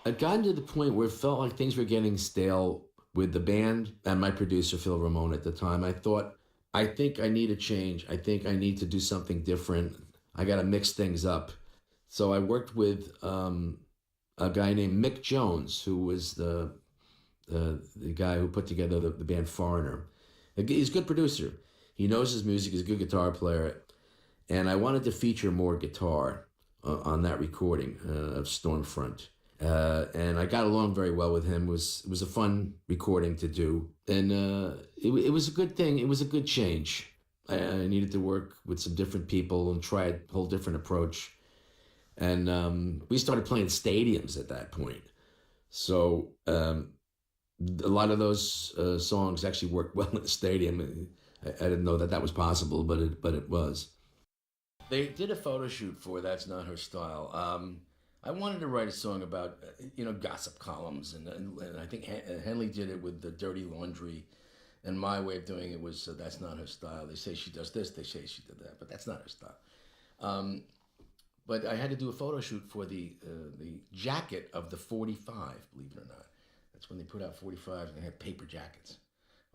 I'd gotten to the point where it felt like things were getting stale with the band and my producer, Phil Ramone, at the time. I thought, I think I need a change. I think I need to do something different. I got to mix things up. So I worked with a guy named Mick Jones, who was the guy who put together the band Foreigner. He's a good producer. He knows his music. He's a good guitar player. And I wanted to feature more guitar on that recording of Stormfront. And I got along very well with him. It was a fun recording to do, and it was a good thing. It was a good change. I needed to work with some different people and try a whole different approach. And we started playing stadiums at that point. So a lot of those songs actually worked well in the stadium. I didn't know that was possible, but it was. They did a photo shoot for That's Not Her Style. I wanted to write a song about, gossip columns, and I think Henley did it with the Dirty Laundry, and my way of doing it was That's Not Her Style. They say she does this, they say she did that, but that's not her style. But I had to do a photo shoot for the jacket of the 45, believe it or not. That's when they put out 45s, and they had paper jackets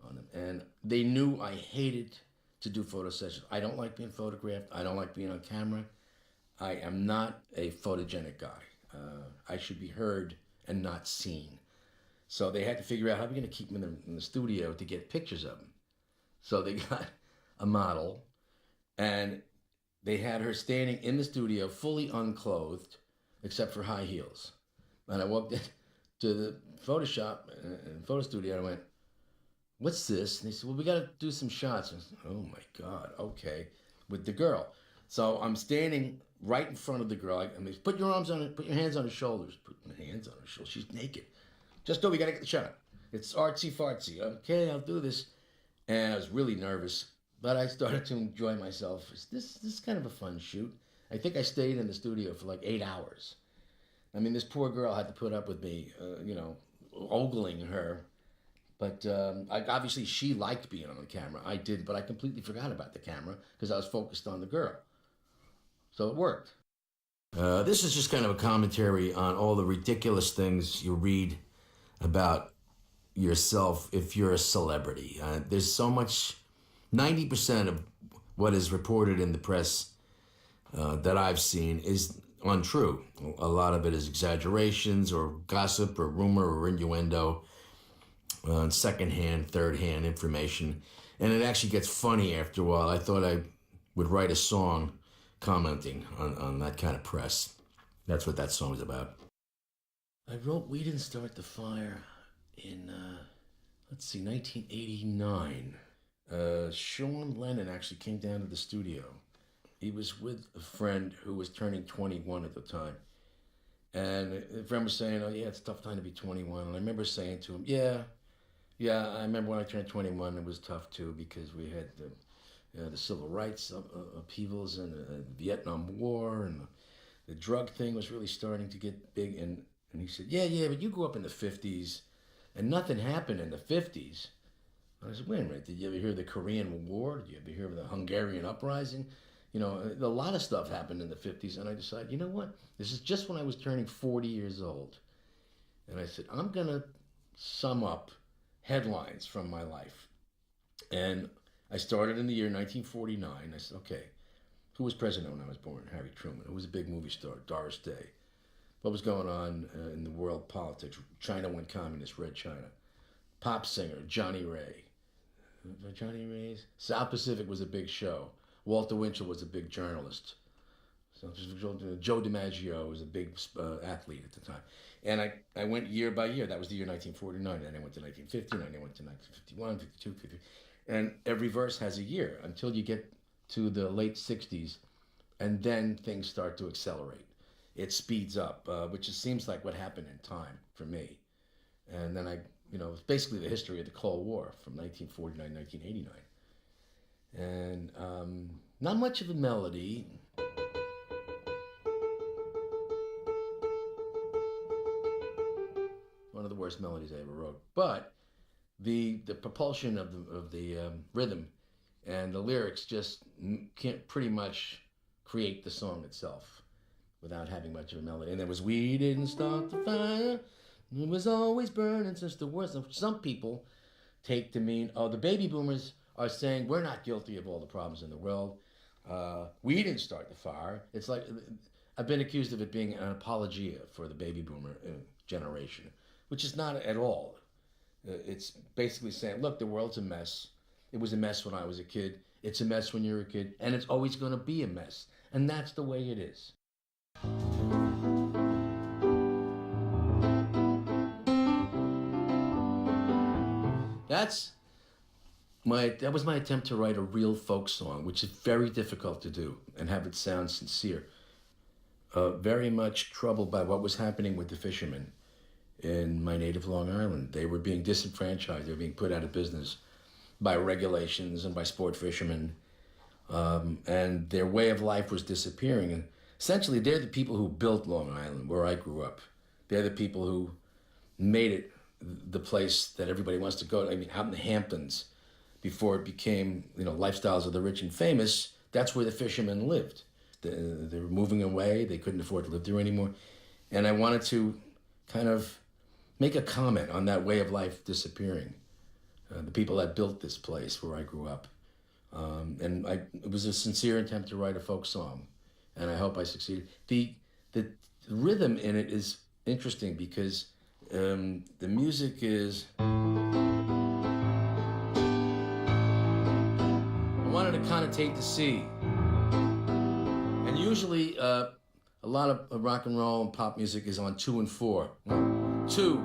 on them. And they knew I hated to do photo sessions. I don't like being photographed. I don't like being on camera. I am not a photogenic guy. I should be heard and not seen. So they had to figure out how we're going to keep them in the studio to get pictures of them. So they got a model, and they had her standing in the studio, fully unclothed, except for high heels. And I walked into the Photoshop and photo studio, and I went, "What's this?" And they said, "Well, we got to do some shots." And I said, "Oh my God, okay," with the girl. So I'm standing right in front of the girl. I mean, put your arms on it, put your hands on her shoulders. Put my hands on her shoulders. She's naked. Just we got to get the shot. It's artsy fartsy. Okay, I'll do this. And I was really nervous, but I started to enjoy myself. This is kind of a fun shoot. I think I stayed in the studio for like 8 hours. I mean, this poor girl had to put up with me, ogling her. But obviously she liked being on the camera. I did, but I completely forgot about the camera because I was focused on the girl. So it worked. This is just kind of a commentary on all the ridiculous things you read about yourself if you're a celebrity. There's so much, 90% of what is reported in the press that I've seen is untrue. A lot of it is exaggerations or gossip or rumor or innuendo. Secondhand, third-hand information, and it actually gets funny after a while. I thought I would write a song commenting on that kind of press. That's what that song is about. I wrote We Didn't Start the Fire in, 1989. Sean Lennon actually came down to the studio. He was with a friend who was turning 21 at the time. And the friend was saying, "Oh yeah, it's a tough time to be 21. And I remember saying to him, yeah, I remember when I turned 21, it was tough too because we had the civil rights upheavals and the Vietnam War, and the drug thing was really starting to get big." And he said, yeah, but you grew up in the 50s and nothing happened in the 50s. And I said, wait a minute, did you ever hear the Korean War? Did you ever hear of the Hungarian uprising? A lot of stuff happened in the 50s. And I decided, you know what? This is just when I was turning 40 years old. And I said, I'm going to sum up headlines from my life. And I started in the year 1949. I said, okay, who was president when I was born? Harry Truman. Who was a big movie star? Doris Day. What was going on in the world politics? China went communist, Red China. Pop singer, Johnny Ray. Johnny Ray's? South Pacific was a big show. Walter Winchell was a big journalist. So Joe DiMaggio was a big athlete at the time. And I went year by year. That was the year 1949. Then I went to 1950, then I went to 1951, 52, 53. And every verse has a year until you get to the late 60s. And then things start to accelerate. It speeds up, which just seems like what happened in time for me. And then it's basically the history of the Cold War from 1949, 1989. And not much of a melody. One of the worst melodies I ever wrote. But the propulsion of the rhythm and the lyrics just can't pretty much create the song itself. without having much of a melody. And there was "We didn't start the fire, it was always burning since the war." Some people take to mean, oh, the baby boomers are saying we're not guilty of all the problems in the world. We didn't start the fire. It's like I've been accused of it being an apologia for the baby boomer generation, which is not at all. It's basically saying, look, the world's a mess. It was a mess when I was a kid. It's a mess when you're a kid, and it's always going to be a mess. And that's the way it is. That was my attempt to write a real folk song, which is very difficult to do and have it sound sincere. Very much troubled by what was happening with the fishermen in my native Long Island. They were being disenfranchised. They were being put out of business by regulations and by sport fishermen. And their way of life was disappearing. And essentially, they're the people who built Long Island, where I grew up. They're the people who made it the place that everybody wants to go. I mean, out in the Hamptons, before it became, lifestyles of the rich and famous, that's where the fishermen lived. They were moving away. They couldn't afford to live there anymore. And I wanted to kind of make a comment on that way of life disappearing. The people that built this place where I grew up. And it was a sincere attempt to write a folk song, and I hope I succeeded. The rhythm in it is interesting because the music is... I wanted to connotate the sea. And usually a lot of rock and roll and pop music is on 2 and 4. 1, 2,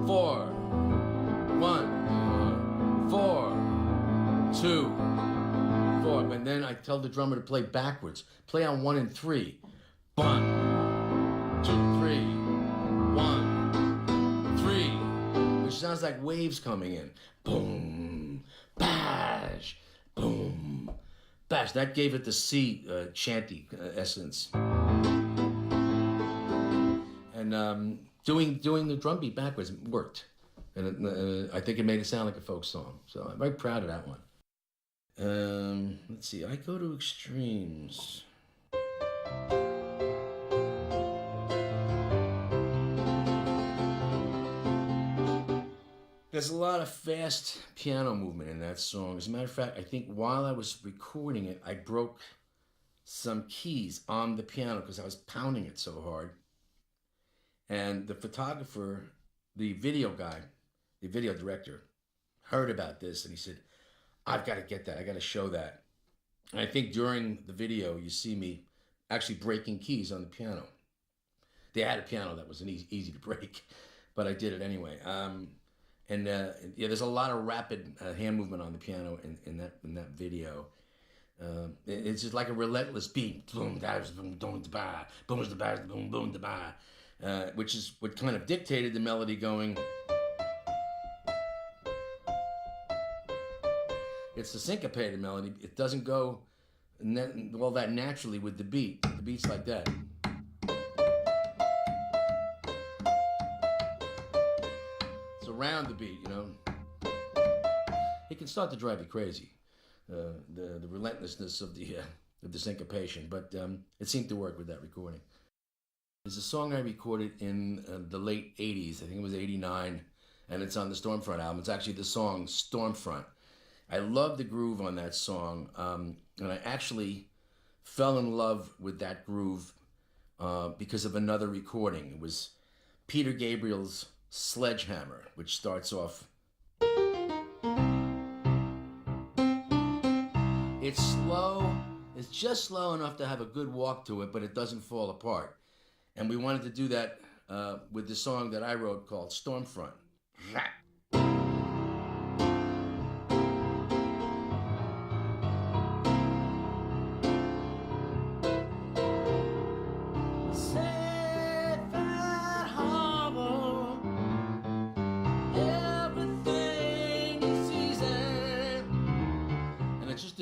4. 1, 4, 2, 4. And then I tell the drummer to play backwards. Play on 1 and 3. 1, 2, 3. 1, 3. Which sounds like waves coming in. Boom, bash, boom, bash. That gave it the sea chanty essence. And doing the drum beat backwards worked. And I think it made it sound like a folk song. So I'm very proud of that one. Let's see. I go to extremes. There's a lot of fast piano movement in that song. As a matter of fact, I think while I was recording it, I broke some keys on the piano because I was pounding it so hard. And the photographer, the video guy, the video director, heard about this and he said, I've got to get that. I got to show that. And I think during the video, you see me actually breaking keys on the piano. They had a piano that was easy to break, but I did it anyway. There's a lot of rapid hand movement on the piano in that video. It's just like a relentless beat. Boom, boom, boom, ba, boom, ba, boom, boom, ba, which is what kind of dictated the melody going. It's a syncopated melody. It doesn't go all that naturally with the beat. The beat's like that. It's around the beat, It can start to drive you crazy, the relentlessness of the syncopation. But it seemed to work with that recording. There's a song I recorded in the late 80s. I think it was 89, and it's on the Stormfront album. It's actually the song Stormfront. I love the groove on that song, and I actually fell in love with that groove because of another recording. It was Peter Gabriel's Sledgehammer, which starts off. It's slow. It's just slow enough to have a good walk to it, but it doesn't fall apart. And we wanted to do that with the song that I wrote called Stormfront.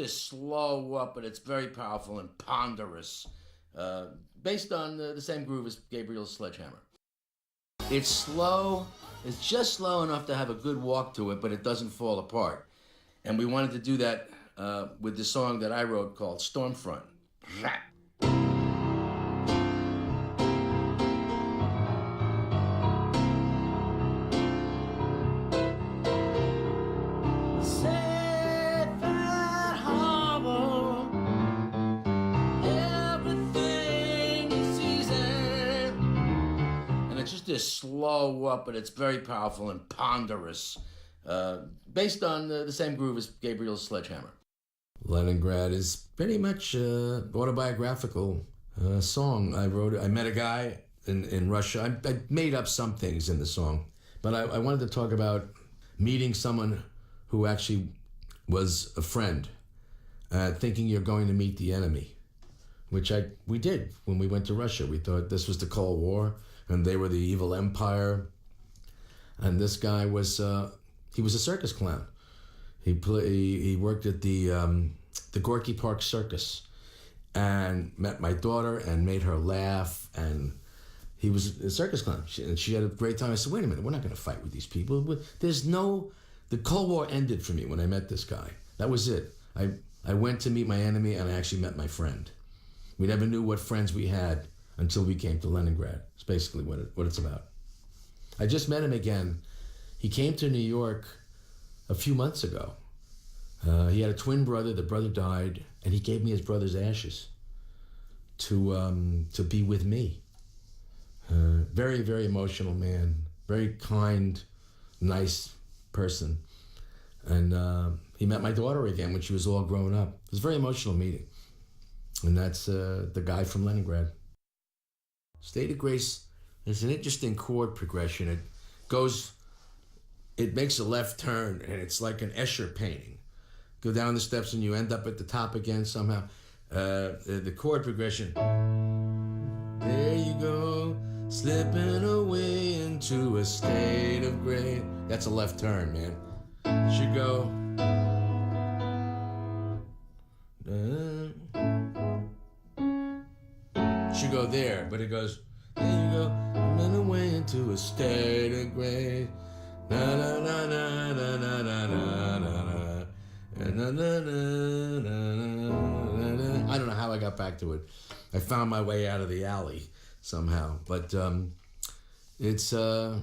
Slow up, but it's very powerful and ponderous, based on the same groove as Gabriel's Sledgehammer. It's slow, it's just slow enough to have a good walk to it, but it doesn't fall apart. And we wanted to do that with the song that I wrote called Stormfront. and it's just this slow up, but it's very powerful and ponderous, based on the same groove as Gabriel's Sledgehammer. Leningrad is pretty much autobiographical song. I met a guy in Russia. I made up some things in the song, but I wanted to talk about meeting someone who actually was a friend, thinking you're going to meet the enemy, which we did when we went to Russia. We thought this was the Cold War, and they were the evil empire, and this guy was he was a circus clown. He worked at the Gorky Park Circus, and met my daughter and made her laugh, and he was a circus clown, and she had a great time. I said, wait a minute, we're not going to fight with these people. The Cold War ended for me when I met this guy. That was it. I went to meet my enemy, and I actually met my friend. We never knew what friends we had until we came to Leningrad. It's basically what it's about. I just met him again. He came to New York a few months ago. He had a twin brother. The brother died, and he gave me his brother's ashes to be with me. Very, very emotional man. Very kind, nice person. And he met my daughter again when she was all grown up. It was a very emotional meeting. And that's the guy from Leningrad. State of Grace is an interesting chord progression. It makes a left turn, and it's like an Escher painting. Go down the steps, and you end up at the top again somehow. The chord progression. There you go, slipping away into a state of grace. That's a left turn, man. It should go. Should go there, but it goes. There you go, slipping away into a state of grace. Na na na na na na na na na. I don't know how I got back to it. I found my way out of the alley somehow, but it's. I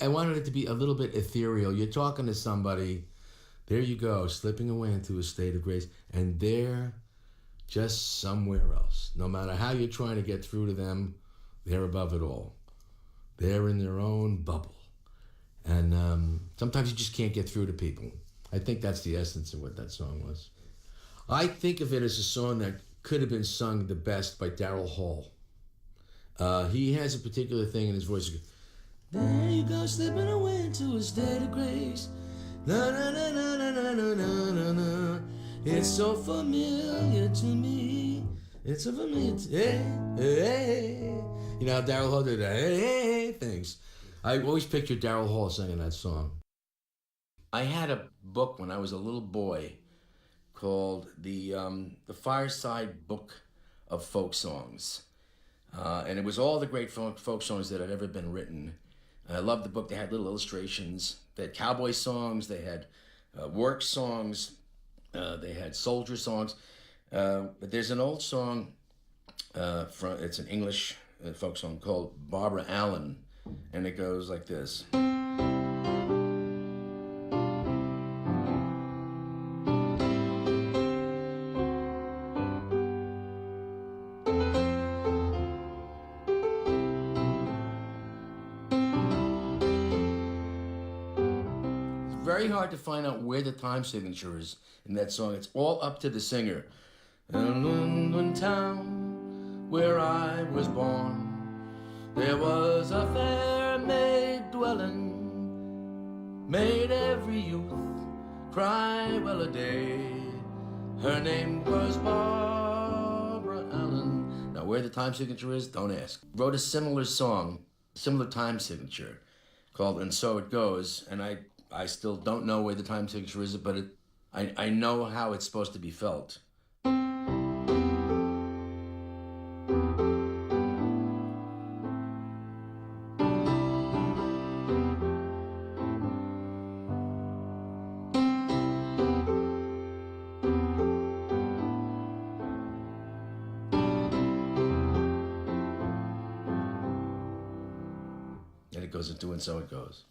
wanted it to be a little bit ethereal. You're talking to somebody. There you go, slipping away into a state of grace, and they're just somewhere else. No matter how you're trying to get through to them, they're above it all. They're in their own bubble. And sometimes you just can't get through to people. I think that's the essence of what that song was. I think of it as a song that could have been sung the best by Daryl Hall. He has a particular thing in his voice. There you go, slipping away into a state of grace. Na na na na na na na na na. It's so familiar to me. It's so familiar to hey. You know how Daryl Hall did that hey things. I always pictured Daryl Hall singing that song. I had a book when I was a little boy called the Fireside Book of Folk Songs. And it was all the great folk songs that had ever been written. I loved the book. They had little illustrations. They had cowboy songs. They had work songs. They had soldier songs. But there's an old song, it's an English folk song called Barbara Allen. And it goes like this. Very hard to find out where the time signature is in that song. It's all up to the singer. In London town where I was born, there was a fair maid dwelling, made every youth cry well a day. Her name was Barbara Allen. Now where the time signature is, don't ask. Wrote a similar song, similar time signature, called And So It Goes, and I still don't know where the time signature is, but I know how it's supposed to be felt. And it goes into And So It Goes.